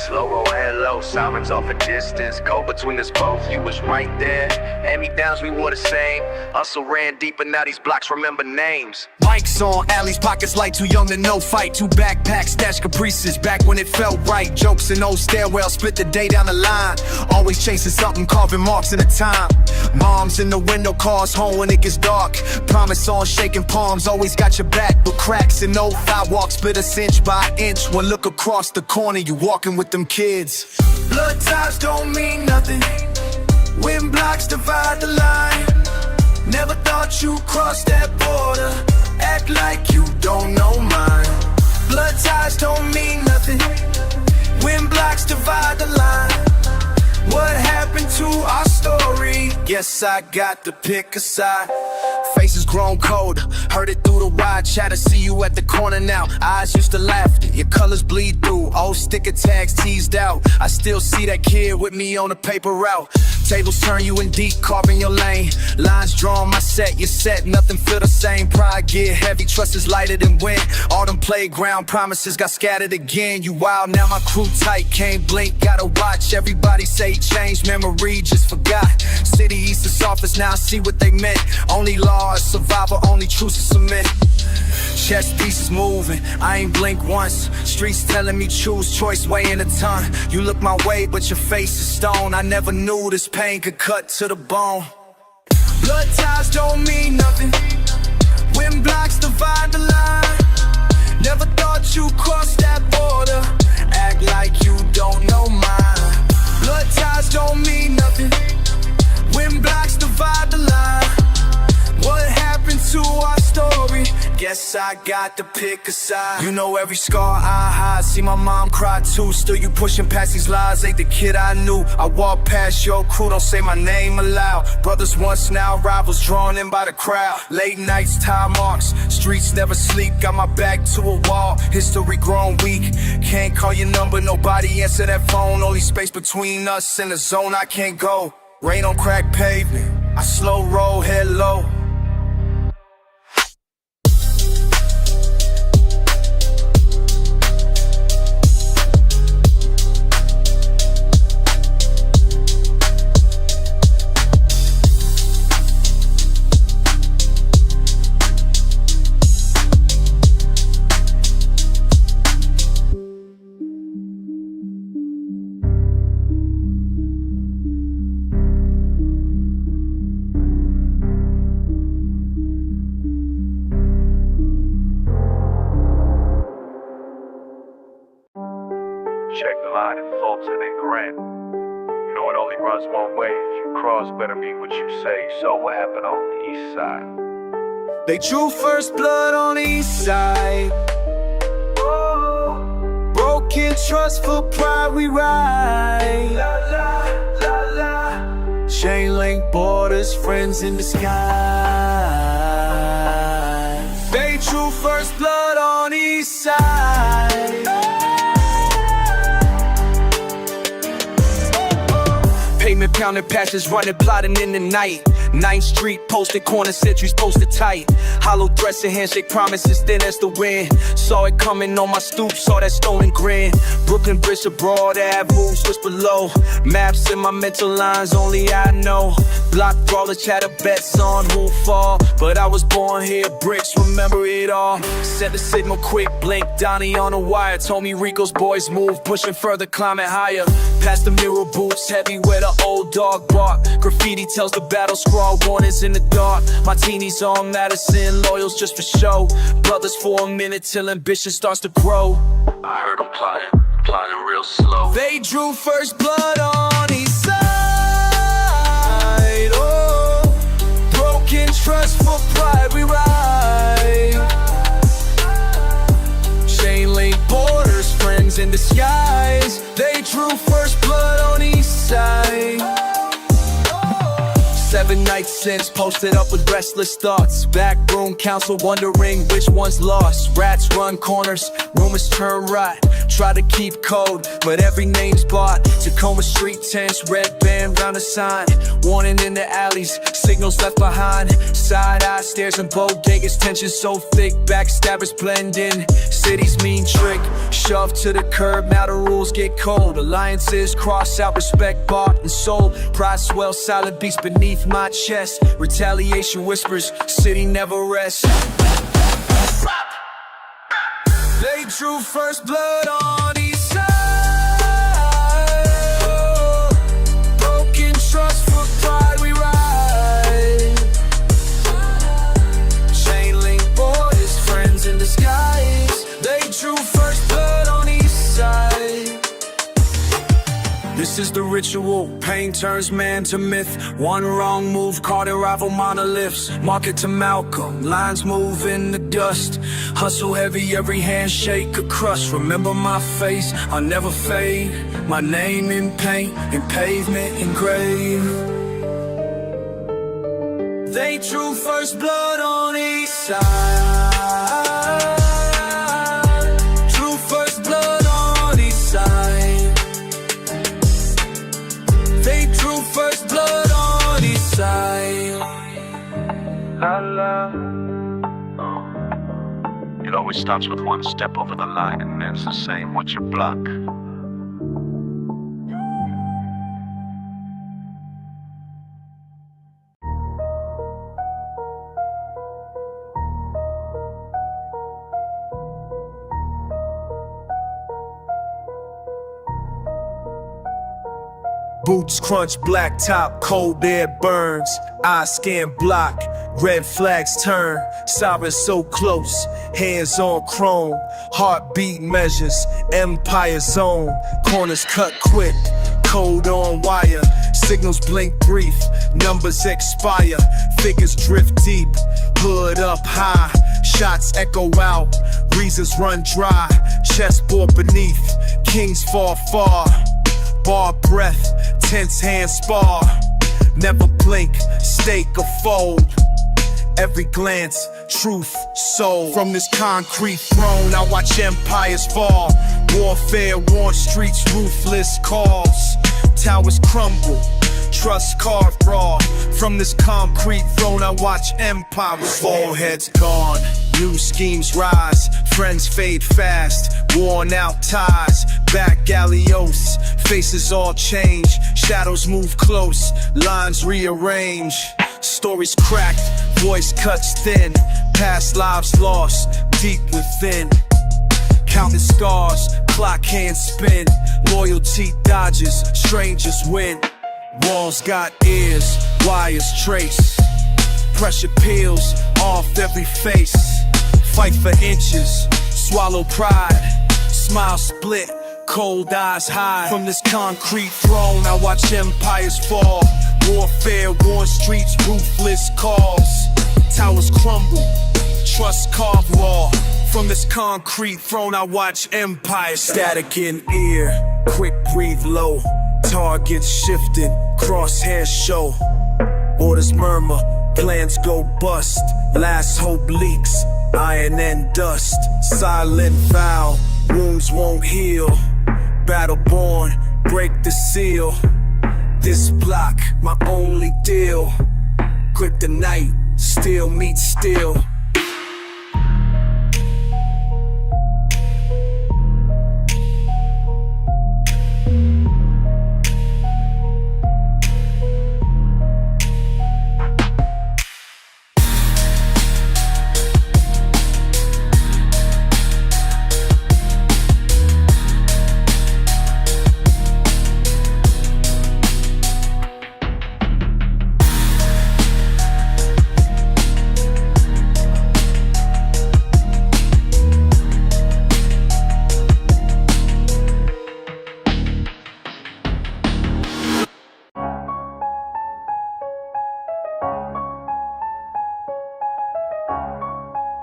slow roll, hello, sirens off a distance. Go between us both, you was right there. Hand-me-downs, we were the same. Hustle ran deep, and now these blocks remember names. Mics on, alleys, pockets light, too young to know fight. 2 backpacks, stash caprices, back when it felt right. Jokes in old stairwells, split the day down the line. Always chasing something, carving marks in the time. Moms in the window, cars home when it gets dark. Promise on shaking palms, always got your back. But cracks in old sidewalks, split us inch by inch. One look across the corner, you walking with them kids. Blood ties don't mean nothing when blocks divide the line. Never thought you'd cross that border, act like you don't know mine. Blood ties don't mean nothing when blocks divide the line. What happened to our story? Guess I got to pick a side. Faces grown cold, heard it through the wide chatter. See you at the corner now, eyes used to laugh. Your colors bleed through, old sticker tags teased out. I still see that kid with me on the paper route. Tables turn, you in deep, carving your lane. Lines drawn, my set, your set, nothing feel the same. Pride get heavy, trust is lighter than wind. All them playground promises got scattered again. You wild, now my crew tight, can't blink, gotta watch. Everybody say change, memory just forgot. City east the softest, now I see what they meant. Only law is survival, only truth is cement. Chess pieces moving, I ain't blink once. Streets telling me choose, choice weighing a ton. You look my way, but your face is stone. I never knew this pain could cut to the bone. Blood ties don't mean nothing when blocks divide the line. Never thought you'd cross that border, act like you don't know mine. Blood ties don't mean nothing when blocks divide the line. What happened to our story? Guess I got to pick a side. You know every scar I hide, see my mom cry too. Still you pushing past these lies, ain't the kid I knew. I walk past your crew, don't say my name aloud. Brothers once, now rivals, drawn in by the crowd. Late nights, time marks, streets never sleep. Got my back to a wall, history grown weak. Can't call your number, nobody answer that phone. Only space between us and the zone I can't go. Rain on cracked pavement, I slow roll, head low. Check the line and Fulton and Grant. You know it only runs one way. If you cross, better mean what you say. So what happened on the east side? They drew first blood on the east side. Broken trust for pride we ride. Chain link borders, friends in the sky. They drew first blood on the east side. Pavement pounding, passions running, plotting in the night. 9th Street, posted corner sentries, posted tight. Hollow threats and handshake promises, thin as the wind. Saw it coming on my stoop, saw that stolen grin. Brooklyn Bridge to Broad Ave, moves just below. Maps in my mental lines, only I know. Block brawler, chatter bets on who'll fall. But I was born here, bricks, remember it all. Set the signal quick, blink, Donnie on the wire. Told me Rico's boys move, pushing further, climbing higher. Past the mirror boots, heavy where the old dog bark. Graffiti tells the battle scrawl, warnings in the dark. Martinis on Madison, loyals just for show. Brothers for a minute till ambition starts to grow. I heard them plotting real slow. They drew first blood on east side. Oh, broken trust for pride we ride. Chain link borders, friends in disguise. They drew first blood on east side. 11 nights since, posted up with restless thoughts. Backroom council wondering which one's lost. Rats run corners, rumors turn right. Try to keep code, but every name's bought. Tacoma street tense, red band round the sign. Warning in the alleys, signals left behind. Side eye stares and bodegas, tension so thick. Backstabbers blend in, city's mean trick. Shoved to the curb, now the rules get cold. Alliances cross out, respect bought and sold. Pride swells, silent beats beneath my chest. Retaliation whispers, city never rests. They drew first blood on each side. Broken trust for pride we ride. Chain link boys, friends in disguise. They drew first blood on each side. This is the ritual, pain turns man to myth. One wrong move, caught in rival monoliths. Market to Malcolm, lines move in the dust. Hustle heavy, every handshake a crush. Remember my face, I'll never fade. My name in paint, in pavement engraved. They drew first blood on each side. Drew first blood on each side. They drew first blood on each side. It always starts with one step over the line and ends the same once you block. Boots crunch, black top, cold air burns. Eyes scan block, red flags turn. Sirens so close, hands on chrome. Heartbeat measures, empire zone. Corners cut quick, code on wire. Signals blink brief, numbers expire. Figures drift deep, hood up high. Shots echo out, reasons run dry. Chessboard beneath, kings fall far. Bar breath, tense hand spar. Never blink, stake or fold. Every glance, truth, soul. From this concrete throne, I watch empires fall. Warfare, worn streets, ruthless calls. Towers crumble, trust carved raw. From this concrete throne, I watch empires fall. Heads gone, new schemes rise. Friends fade fast, worn out ties. Back gallios, faces all change. Shadows move close, lines rearrange. Stories cracked, voice cuts thin. Past lives lost, deep within. Counting scars, clock hands spin. Loyalty dodges, strangers win. Walls got ears, wires trace. Pressure peels off every face. Fight for inches, swallow pride. Smile split, cold eyes hide. From this concrete throne, I watch empires fall. Warfare, worn streets, ruthless calls. Towers crumble, trust carved raw. From this concrete throne, I watch empires. Static in ear, quick breathe low. Targets shifting, crosshairs show. Orders murmur, plans go bust. Last hope leaks, iron and dust. Silent vow, wounds won't heal. Battle born, break the seal. This block, my only deal. Kryptonite, steel meets steel.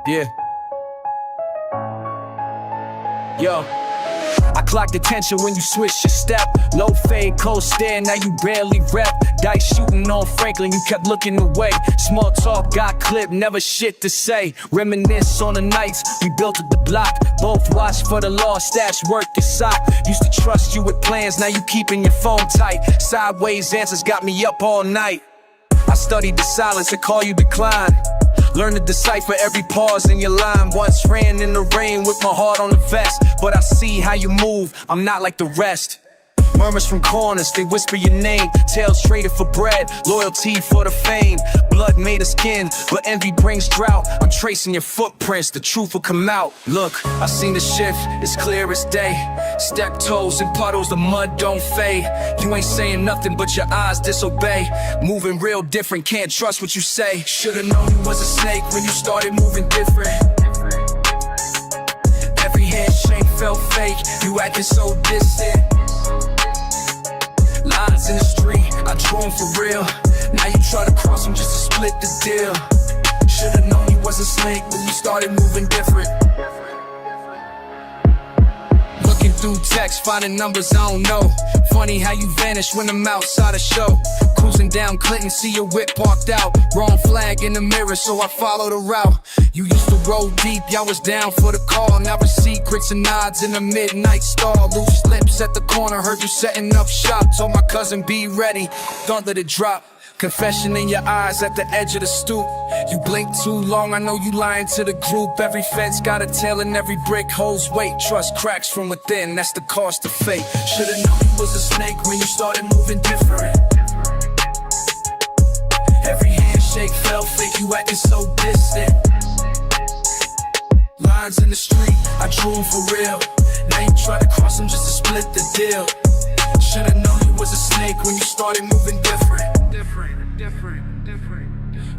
Yeah. Yo. I clocked attention when you switched your step. Low fade, close stare, now you barely rep. Dice shooting on Franklin, you kept looking away. Small talk got clipped, never shit to say. Reminisce on the nights we built at the block. Both watch for the law, stash work your sock. Used to trust you with plans, now you keeping your phone tight. Sideways answers got me up all night. I studied the silence and call you decline. Learn to decipher every pause in your line. Once ran in the rain with my heart on the vest, but I see how you move, I'm not like the rest. Murmurs from corners, they whisper your name. Tails traded for bread, loyalty for the fame. Blood made of skin, but envy brings drought. I'm tracing your footprints, the truth will come out. Look, I seen the shift, it's clear as day. Step toes in puddles, the mud don't fade. You ain't saying nothing, but your eyes disobey. Moving real different, can't trust what you say. Should've known you was a snake when you started moving different. Every handshake felt fake, you acting so distant. Lines in the street, I drew them for real. Now you try to cross them just to split the deal. Should've known you was a snake when you started moving different. Looking through text, finding numbers I don't know. Funny how you vanish when I'm outside a show. Cruising down Clinton, see your whip parked out. Wrong flag in the mirror, so I follow the route. You used to roll deep, y'all was down for the call. Now it's secrets and nods in the midnight star. Loose lips at the corner, heard you setting up shop. Told my cousin be ready, don't let it drop. Confession in your eyes at the edge of the stoop. You blink too long, I know you lying to the group. Every fence got a tail and every brick holds weight. Trust cracks from within, that's the cost of fate. Should've known you was a snake when you started moving different. Every handshake felt fake, you acting so distant. Lines in the street, I drew them for real. Now you try to cross them just to split the deal. Should've known you was a snake when you started moving different.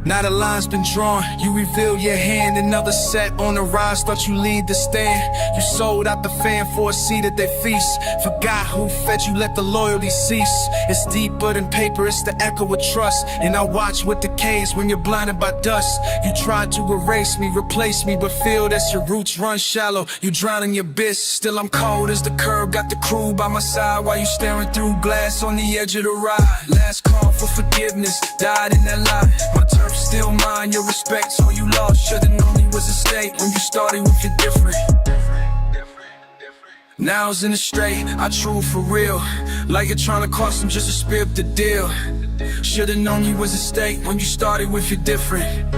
Now the line's been drawn, you reveal your hand. Another set on the rise, thought you lead the stand. You sold out the fan for a seat at their feast. Forgot who fed you, let the loyalty cease. It's deeper than paper, it's the echo of trust. And I watch with decays when you're blinded by dust. You tried to erase me, replace me, but feel that your roots run shallow. You drown in your abyss, still I'm cold as the curb. Got the crew by my side while you staring through glass on the edge of the ride. Last call for forgiveness, died in that lie. My turf still mine, your respect's all you lost. Should've known he was a snake when you started with your different. Now it's in the straight, I true for real. Like you're trying to cost him just to split the deal. Should've known you was a snake when you started with your different.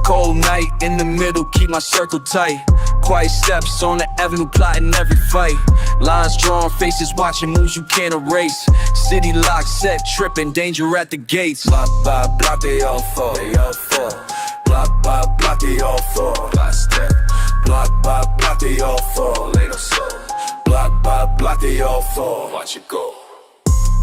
Cold night in the middle, keep my circle tight. Quiet steps on the avenue, plotting every fight. Lines drawn, faces watching, moves you can't erase. City locked, set, tripping, danger at the gates. Block by block, they all fall, they all fall. Block by block, they all fall. Block step. Block by block, they all fall, ain't no soul. Block by block, they all fall, watch it go.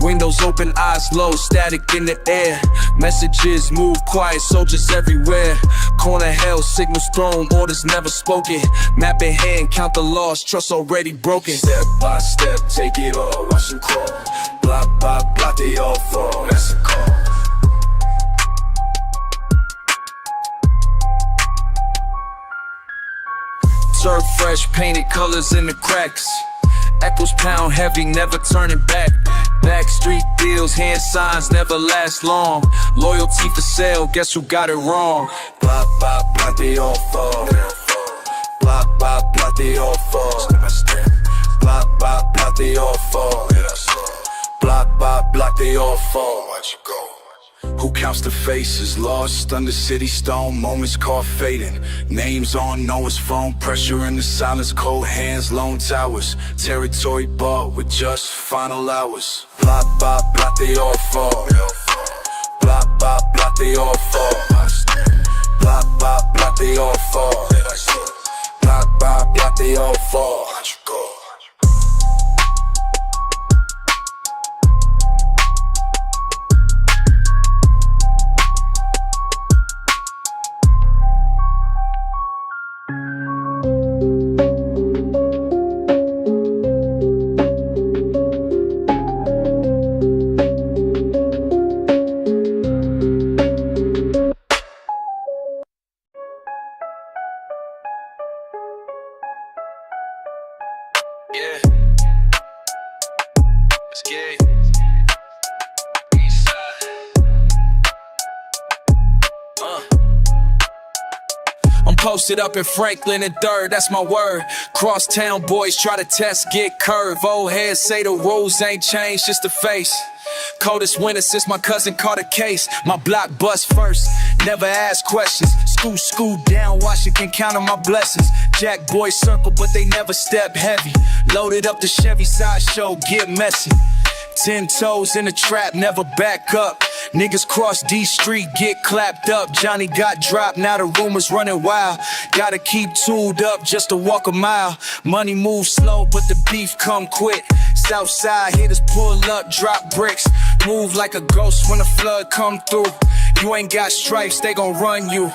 Windows open, eyes low, static in the air. Messages move quiet, soldiers everywhere. Corner held, signals thrown, orders never spoken. Map in hand, count the loss, trust already broken. Step by step, take it all, watch them crawl. Block by block, they all fall, that's a call. Surf fresh, painted colors in the cracks. Echoes pound heavy, never turning back. Backstreet deals, hand signs never last long. Loyalty for sale, guess who got it wrong? Block by block, they all fall. Block by block, they all fall. Block by block, they all fall. Block by block, they all fall. Watch you go. Who counts the faces lost under city stone? Moments caught fading, names on Noah's phone. Pressure in the silence, cold hands, lone towers. Territory bought with just final hours. Blah, blah, blah, they all fall. Blah, blah, blah, they all fall. Blah, blah, blah, they all fall. Blah, blah, blah, they all fall. Yeah, let's get it. East side. I'm posted up in Franklin and 3rd, that's my word. Crosstown boys try to test, get curved. Old heads say the rules ain't changed, just the face. Coldest winter since my cousin caught a case. My block bust first, never ask questions. Scoot down, Washington counting my blessings. Jack boys circle, but they never step heavy. Loaded up the Chevy sideshow, get messy. 10 toes in the trap, never back up. Niggas cross D Street, get clapped up. Johnny got dropped, now the rumors running wild. Gotta keep tooled up just to walk a mile. Money moves slow, but the beef come quick. Southside hitters pull up, drop bricks. Move like a ghost when the flood come through. You ain't got stripes, they gon' run you.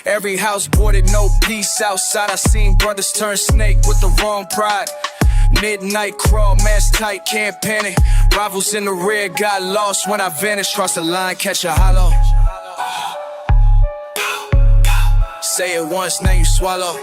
Every house boarded, no peace outside. I seen brothers turn snake with the wrong pride. Midnight crawl, mask tight, can't panic. Rivals in the rear got lost when I vanished. Cross the line, catch a hollow. Say it once, now you swallow.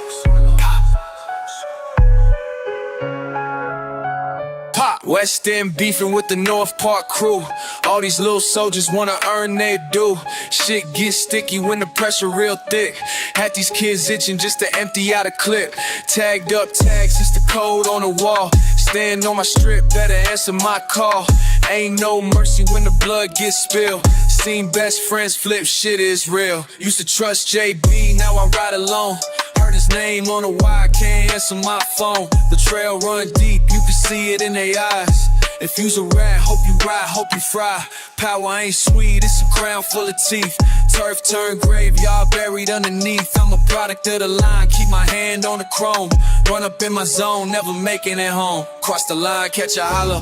West End beefing with the North Park crew. All these little soldiers wanna earn their due. Shit gets sticky when the pressure real thick. Had these kids itching just to empty out a clip. Tagged up tags, it's the code on the wall. Stand on my strip, better answer my call. Ain't no mercy when the blood gets spilled. Seen best friends flip, shit is real. Used to trust JB, now I ride alone. Heard his name on the wire, can't answer my phone. The trail run deep, you can see it in their eyes. If you's a rat, hope you ride, hope you fry. Power ain't sweet, it's a crown full of teeth. Turf turned graveyard buried underneath. I'm a product of the line, keep my hand on the chrome. Run up in my zone, never making it home. Cross the line, catch a hollow.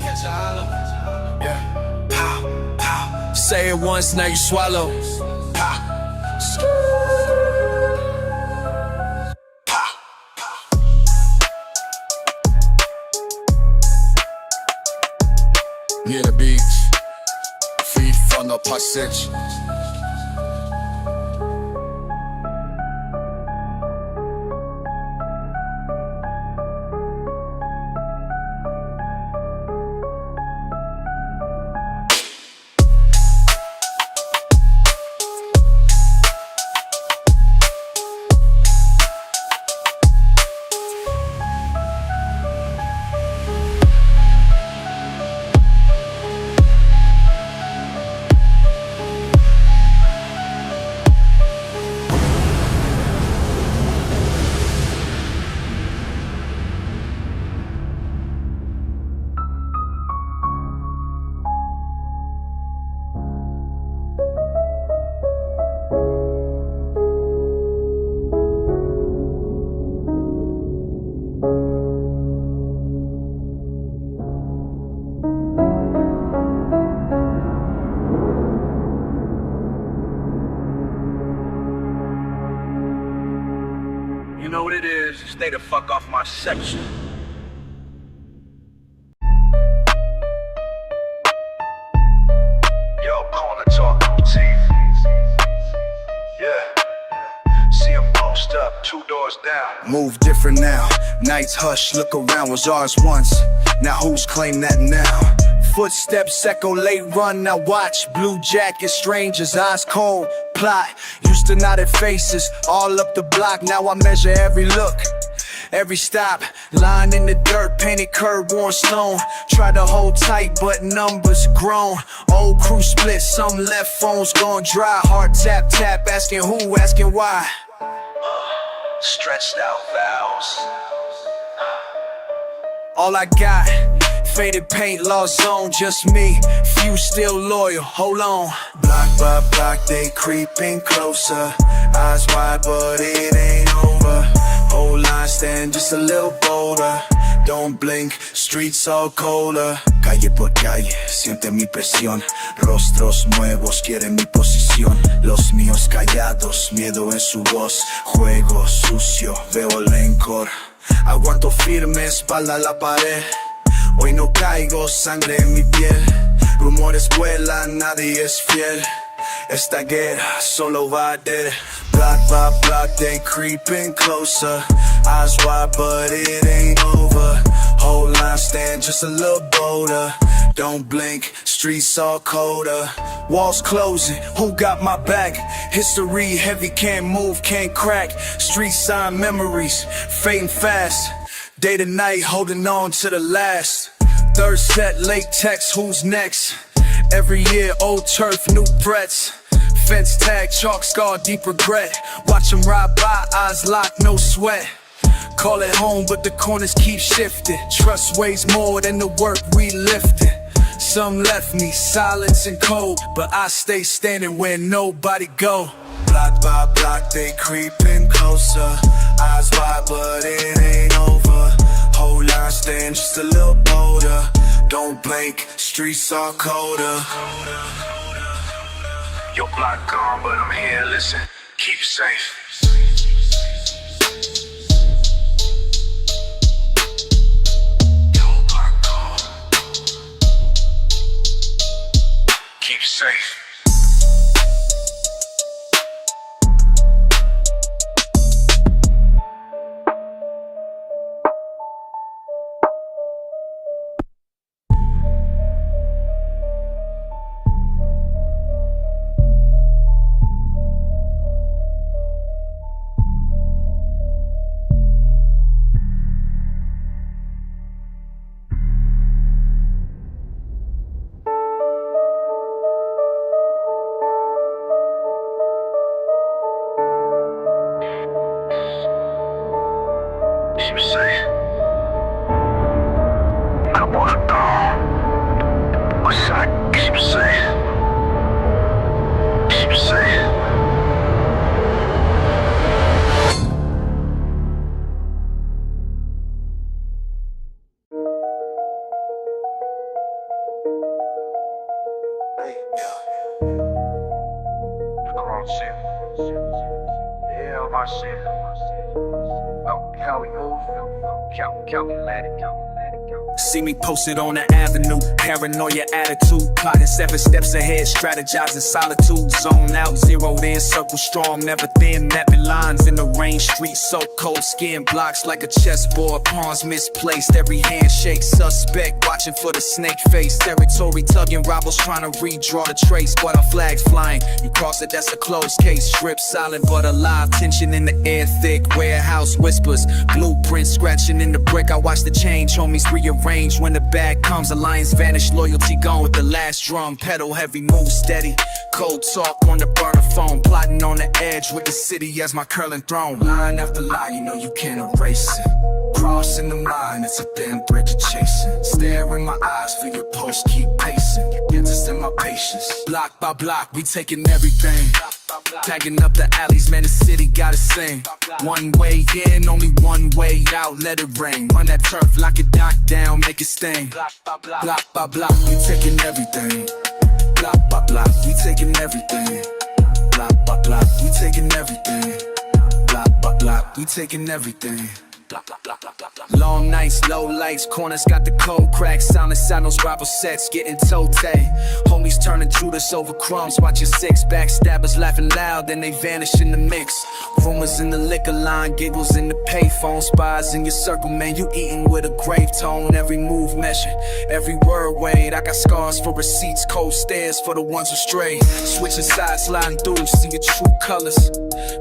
Yeah. Pow, pow. Say it once, now you swallow. Pow. Near the beach, feed from the passage. You know what it is, stay the fuck off my section. Yo, corner talk, teeth. Yeah. See 'em post up, 2 doors down. Move different now, nights hush, look around, was ours once. Now who's claim that now? Footsteps echo, late run, now watch. Blue jacket, strangers, eyes cold, plot. Used to nod at faces, all up the block, now I measure every look. Every stop, line in the dirt, painted curb, worn stone. Try to hold tight, but numbers grown. Old crew split, some left phones gone dry. Hard tap, tap, asking who, asking why. Stretched out vows. All I got, faded paint, lost zone, just me. Few still loyal, hold on. Block by block, they creeping closer. Eyes wide, but it ain't over. Whole line stand just a little bolder. Don't blink, streets all colder. Calle por calle, siente mi presión. Rostros nuevos quieren mi posición. Los míos callados, miedo en su voz. Juego sucio, veo rencor. Aguanto firme, espalda a la pared. Hoy no caigo, sangre en mi piel. Rumores vuelan, nadie es fiel. Esta guerra solo va a arder. Block by block, they creeping closer. Eyes wide, but it ain't over. Whole line stand just a little bolder. Don't blink, streets all colder. Walls closing, who got my back? History heavy, can't move, can't crack. Street sign memories, fading fast. Day to night, holding on to the last. Third set, late text, who's next? Every year, old turf, new threats. Fence tag, chalk scar, deep regret. Watch them ride by, eyes locked, no sweat. Call it home, but the corners keep shifting. Trust weighs more than the work we lifted. Some left me silence and cold, but I stay standing where nobody go. Block by block, they creeping closer. Eyes wide, but it ain't over. Whole line stand just a little bolder. Don't blink, streets are colder. Your block gone, but I'm here, listen, keep safe. Your block gone. Keep safe. Keep safe. Come on, dog. What's that? Keep safe. Keep safe. Yeah, my shit. Oh, how we move? Calculated. See me posted on the avenue, paranoia attitude, plotting 7 steps ahead, strategizing solitude, zone out, zeroed in, circle strong, never thin, mapping lines in the rain, streets so cold, skin blocks like a chessboard, pawns misplaced, every handshake suspect, watching for the snake face, territory tugging, rivals trying to redraw the trace, but our flags flying, you cross it, that's a closed case, strip silent but alive, tension in the air thick, warehouse whispers, blueprints scratching in the brick, I watch the change, homies rearrange. When the bag comes, alliance vanish, loyalty gone with the last drum. Pedal heavy, move steady. Cold talk on the burner phone. Plotting on the edge with the city as my curling throne. Line after line, you know you can't erase it. Crossing the line, it's a thin thread you're chasing. Stare in my eyes, for your pulse, keep pacing. Interest in my patience. Block by block, we taking everything. Tagging up the alleys, man, the city gotta sing. One way in, only one way out, let it ring. Run that turf, lock it down, make it sting. Block by block, we taking everything. Block by block, we taking everything. Block by block, we taking everything. Block by block, we taking everything. Block, block, block, block, block, block. Long nights, low lights, corners got the cold cracks. Sound inside those rival sets, getting toe tag. Homies turning Judas over crumbs, watch your six. Backstabbers laughing loud, then they vanish in the mix. Rumors in the liquor line, giggles in the payphone. Spies in your circle, man, you eating with a grave tone. Every move measured, every word weighed. I got scars for receipts, cold stares for the ones who strayed. Switching sides, sliding through, see your true colors.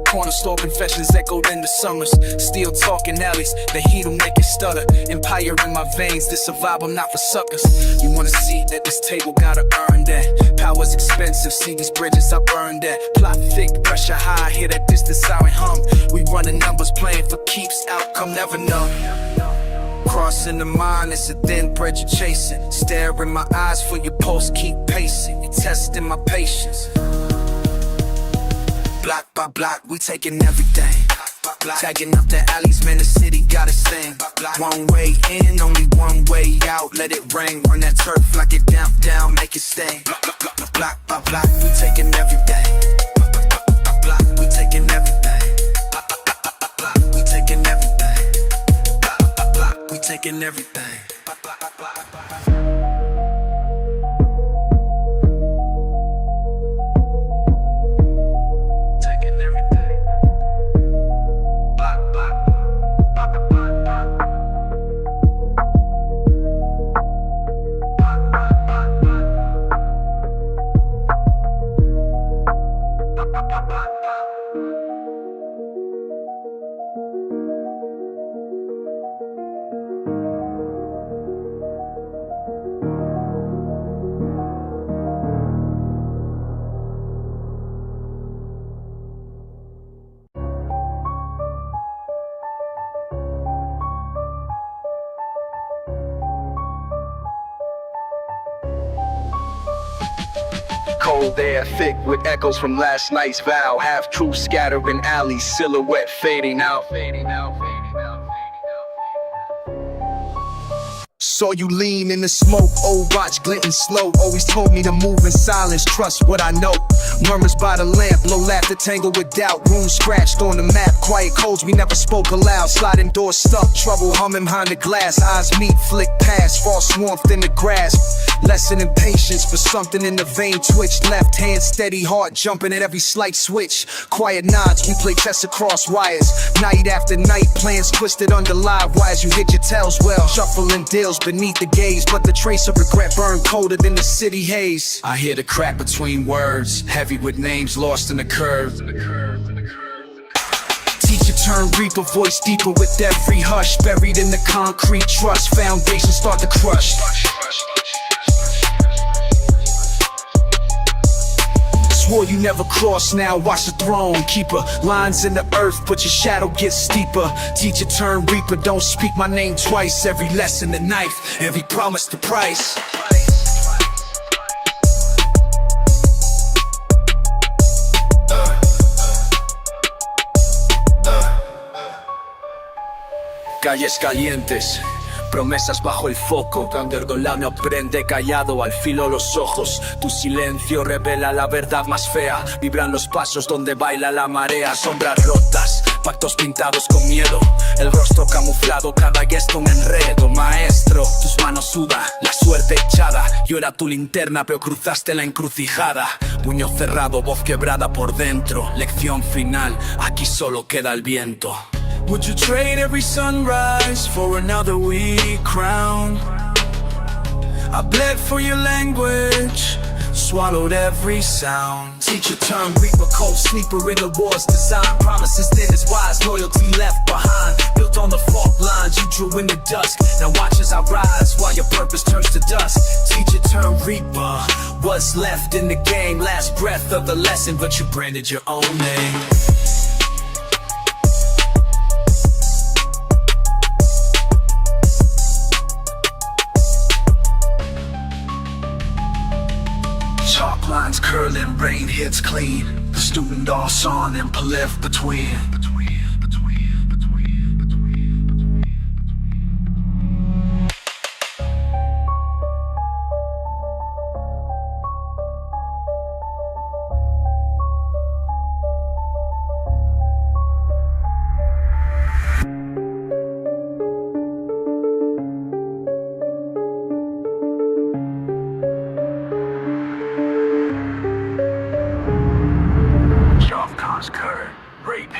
Corner store confessions echoed in the summers. Still talking alleys, the heat will make it stutter. Empire in my veins, this a vibe, I'm not for suckers. You wanna see that this table gotta earn that. Power's expensive, see these bridges I burned at. Plot thick, pressure high, hear that distance sound and hum. We running numbers, playing for keeps, outcome never know. Crossing the mind, it's a thin bread you're chasing. Stare in my eyes for your pulse, keep pacing. You're testing my patience. Block by block, we taking everything. Tagging up the alleys, man, the city got a thing. One way in, only one way out. Let it rain, run that turf like it down, down, make it stain. Block by block, we taking everything. Block, we taking everything. We taking everything. Block, we taking everything. Cold air, thick with echoes from last night's vow. Half truth scattering alleys, silhouette fading out. Saw you lean in the smoke, old watch glinting slow. Always told me to move in silence, trust what I know. Murmurs by the lamp, low laughter tangled with doubt. Runes scratched on the map, quiet codes we never spoke aloud. Sliding doors stuck, trouble humming behind the glass. Eyes meet, flick past, false warmth in the grasp. Lesson in patience for something in the vein twitched. Left hand steady, heart jumping at every slight switch. Quiet nods, we play chess across wires. Night after night, plans twisted under live wires. You hit your tails well, shuffling deals beneath the gaze, but the trace of regret burned colder than the city haze. I hear the crack between words, heavy with names lost in the curve. Teacher turn reaper, voice deeper with every hush. Buried in the concrete trust, foundation start to crush. Swore you never cross, now watch the throne keeper. Lines in the earth, but your shadow gets steeper. Teacher turn reaper, don't speak my name twice. Every lesson the knife, every promise the price. Calles calientes, promesas bajo el foco. Underground aprende callado, al filo los ojos. Tu silencio revela la verdad más fea. Vibran los pasos donde baila la marea. Sombras rotas, pactos pintados con miedo. El rostro camuflado, cada gesto un enredo. Maestro, tus manos sudan, la suerte echada. Yo era tu linterna, pero cruzaste la encrucijada. Puño cerrado, voz quebrada por dentro. Lección final, aquí solo queda el viento. Would you trade every sunrise for another weak crown? I bled for your language, swallowed every sound. Teacher turned reaper, cold sleeper in the war's design. Promises thin as wise, loyalty left behind. Built on the fault lines you drew in the dusk. Now watch as I rise while your purpose turns to dust. Teacher turned reaper, what's left in the game? Last breath of the lesson, but you branded your own name. Chalk lines curling, rain hits clean. The student all on and left between.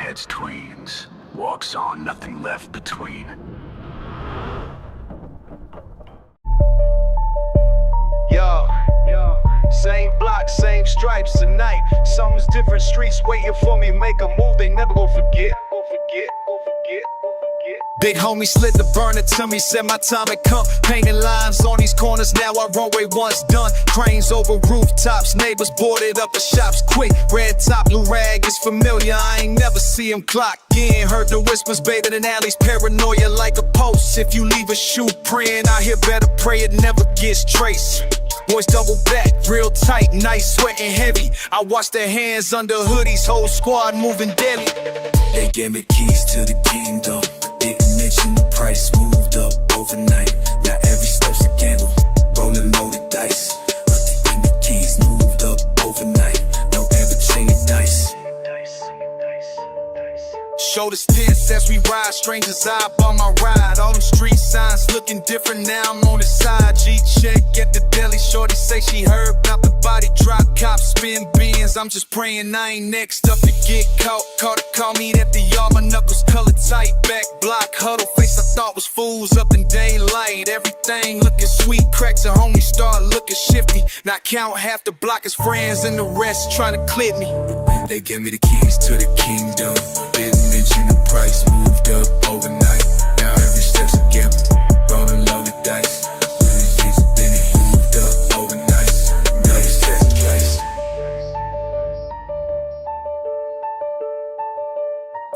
heads tweens. Walks on, nothing left between. Yo, same block, same stripes tonight. Something's different, streets waiting for me. Make a move, they never gon' forget. Big homie slid the burner to me, said my time had come. Painting lines on these corners, now our runway once done. Cranes over rooftops, neighbors boarded up the shops quick. Red top, blue rag is familiar, I ain't never see him clock in. Heard the whispers bathing in alleys, paranoia like a post. If you leave a shoe print, I hear better pray it never gets traced. Boys double back, real tight, nice, sweating heavy. I watch their hands under hoodies, whole squad moving daily. They gave me keys to the kingdom. Didn't mention the price, moved up overnight. Now every step's a gamble, rolling loaded dice. But they gave me keys, moved up overnight. Don't ever change dice. Shoulders tense as we ride, strangers eye by my ride. All them street signs looking different, now I'm on the side. G-check at the deli, shorty say she heard about the body drop. Cops spin beans, I'm just praying I ain't next up to get caught. Call me at the yard, my knuckles color tight. Back block, huddle face I thought was fools up in daylight. Everything looking sweet, cracks a homie start looking shifty. Now count half the block as friends and the rest trying to clip me. They gave me the keys to the kingdom. Didn't mention the price, moved up overnight. Now every step's a gamble, rolling loaded dice. Moved up overnight. Now every step's a dice.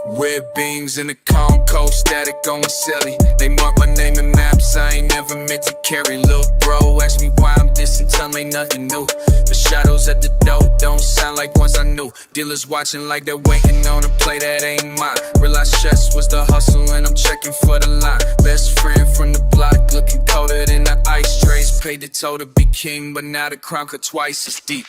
Red beams in the Conco, static on the celly. They mark my name in maps I ain't never meant to carry. Lil' bro ask me why I'm distant, tell me nothing new. The shadows at the door don't sound like ones I knew. Dealers watching like they're waiting on a play that ain't mine. Realize stress was the hustle and I'm checking for the line. Best friend from the block looking colder than the ice trays. Paid the toll to be king, but now the crown cut twice as deep.